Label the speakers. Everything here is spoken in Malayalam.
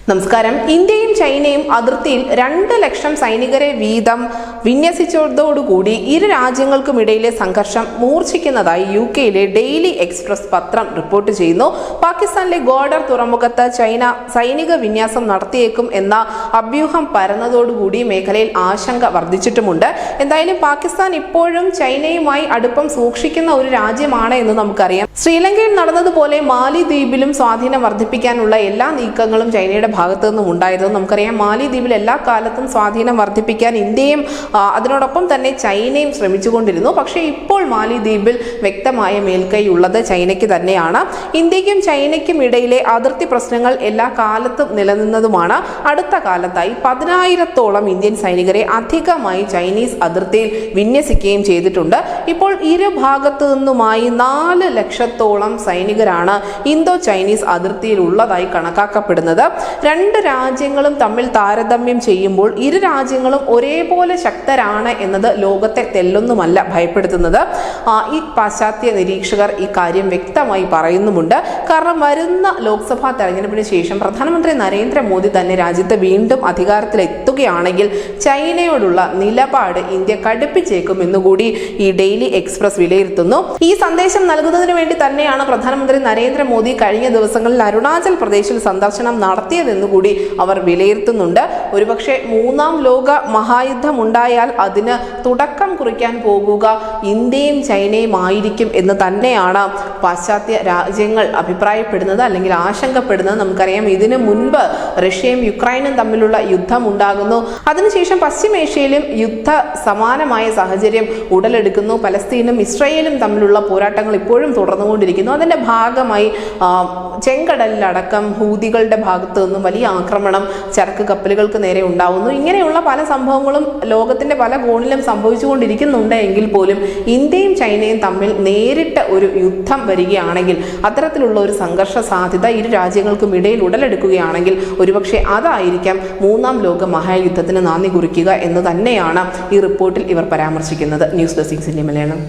Speaker 1: നമസ്കാരം. ഇന്ത്യയും ചൈനയും അതിർത്തിയിൽ 2 ലക്ഷം സൈനികരെ വീതം വിന്യസിച്ചതോടുകൂടി ഇരു രാജ്യങ്ങൾക്കുമിടയിലെ സംഘർഷം മൂർച്ഛിക്കുന്നതായി യുകെയിലെ ഡെയിലി എക്സ്പ്രസ് പത്രം റിപ്പോർട്ട് ചെയ്യുന്നു. പാകിസ്ഥാനിലെ ഗോഡർ തുറമുഖത്ത് ചൈന സൈനിക വിന്യാസം നടത്തിയേക്കും എന്ന അഭ്യൂഹം പരന്നതോടുകൂടി മേഖലയിൽ ആശങ്ക വർദ്ധിച്ചിട്ടുമുണ്ട്. എന്തായാലും പാകിസ്ഥാൻ ഇപ്പോഴും ചൈനയുമായി അടുപ്പം സൂക്ഷിക്കുന്ന ഒരു രാജ്യമാണ് എന്ന് നമുക്കറിയാം. ശ്രീലങ്കയിൽ നടന്നതുപോലെ മാലിദ്വീപിലും സ്വാധീനം വർദ്ധിപ്പിക്കാനുള്ള എല്ലാ നീക്കങ്ങളും ചൈനയുടെ ഭാഗത്തു നിന്നും ഉണ്ടായിരുന്നു. നമുക്കറിയാം, മാലിദ്വീപിൽ എല്ലാ കാലത്തും സ്വാധീനം വർദ്ധിപ്പിക്കാൻ ഇന്ത്യയും അതിനോടൊപ്പം തന്നെ ചൈനയും ശ്രമിച്ചുകൊണ്ടിരുന്നു. പക്ഷേ ഇപ്പോൾ മാലിദ്വീപിൽ വ്യക്തമായ മേൽക്കൈ ഉള്ളത് ചൈനയ്ക്ക് തന്നെയാണ്. ഇന്ത്യക്കും ചൈനയ്ക്കും ഇടയിലെ അതിർത്തി പ്രശ്നങ്ങൾ എല്ലാ കാലത്തും നിലനിന്നതുമാണ്. അടുത്ത കാലത്തായി 10,000-ഓളം ഇന്ത്യൻ സൈനികരെ അധികമായി ചൈനീസ് അതിർത്തിയിൽ വിന്യസിക്കുകയും ചെയ്തിട്ടുണ്ട്. ഇപ്പോൾ ഇരു ഭാഗത്തു നിന്നുമായി 4 ലക്ഷത്തോളം സൈനികരാണ് ഇന്തോ ചൈനീസ് അതിർത്തിയിൽ ഉള്ളതായി കണക്കാക്കപ്പെടുന്നത്. 2 രാജ്യങ്ങളും തമ്മിൽ താരതമ്യം ചെയ്യുമ്പോൾ ഇരു രാജ്യങ്ങളും ഒരേപോലെ ശക്തരാണ് എന്നത് ലോകത്തെ തെല്ലൊന്നുമല്ല ഭയപ്പെടുത്തുന്നത്. ഈ പാശ്ചാത്യ നിരീക്ഷകർ ഈ കാര്യം വ്യക്തമായി പറയുന്നുമുണ്ട്. കാരണം വരുന്ന ലോക്സഭാ തെരഞ്ഞെടുപ്പിന് ശേഷം പ്രധാനമന്ത്രി നരേന്ദ്രമോദി തന്നെ രാജ്യത്ത് വീണ്ടും അധികാരത്തിലെത്തുകയാണെങ്കിൽ ചൈനയോടുള്ള നിലപാട് ഇന്ത്യ കടുപ്പിച്ചേക്കും എന്നുകൂടി ഈ ഡെയിലി എക്സ്പ്രസ് വിലയിരുത്തുന്നു. ഈ സന്ദേശം നൽകുന്നതിന് വേണ്ടി തന്നെയാണ് പ്രധാനമന്ത്രി നരേന്ദ്രമോദി കഴിഞ്ഞ ദിവസങ്ങളിൽ അരുണാചൽ പ്രദേശിൽ സന്ദർശനം നടത്തിയതെന്നുകൂടി അവർ വിലയിരുത്തുന്നുണ്ട്. ഒരുപക്ഷെ 3ാം ലോക മഹായുദ്ധം ഉണ്ടായാൽ അതിന് തുടക്കം കുറിക്കാൻ പോകുക ഇന്ത്യയും ചൈനയും ആയിരിക്കും എന്ന് തന്നെയാണ് പാശ്ചാത്യ രാജ്യങ്ങൾ അഭിപ്രായപ്പെടുന്നത്, അല്ലെങ്കിൽ ആശങ്കപ്പെടുന്നത്. നമുക്കറിയാം, ഇതിനു മുൻപ് റഷ്യയും യുക്രൈനും തമ്മിലുള്ള യുദ്ധം ഉണ്ടാകുന്നു. അതിനുശേഷം പശ്ചിമേഷ്യയിലും യുദ്ധ സമാനമായ സാഹചര്യം ഉടലെടുക്കുന്നു. പലസ്തീനും ഇസ്രയേലും തമ്മിലുള്ള പോരാട്ടങ്ങൾ ഇപ്പോഴും തുടർന്നുകൊണ്ടിരിക്കുന്നു. അതിന്റെ ഭാഗമായി ചെങ്കടലിലടക്കം ഹൂതികളുടെ ഭാഗത്തു നിന്നും വലിയ ആക്രമണം ചരക്ക് കപ്പലുകൾക്ക് നേരെ ഉണ്ടാവുന്നു. ഇങ്ങനെയുള്ള പല സംഭവങ്ങളും ലോകത്തിന്റെ പല കോണിലും സംഭവിച്ചുകൊണ്ടിരിക്കുന്നുണ്ട്. എങ്കിൽ പോലും ഇന്ത്യയും ചൈനയും തമ്മിൽ നേരിട്ട് ഒരു യുദ്ധം വരികയാണെങ്കിൽ, അത്തരത്തിലുള്ള ഒരു സംഘർഷ സാധ്യത ഇരു രാജ്യങ്ങൾക്കും ഇടയിൽ ഉടലെടുക്കുകയാണെങ്കിൽ ഒരുപക്ഷെ അതായിരിക്കാം 3ാം ലോക മഹായുദ്ധത്തിന് നാന്ദി കുറിക്കുക എന്ന് തന്നെയാണ് ഈ റിപ്പോർട്ടിൽ ഇവർ പരാമർശിക്കുന്നത്. News desk India Malayalam.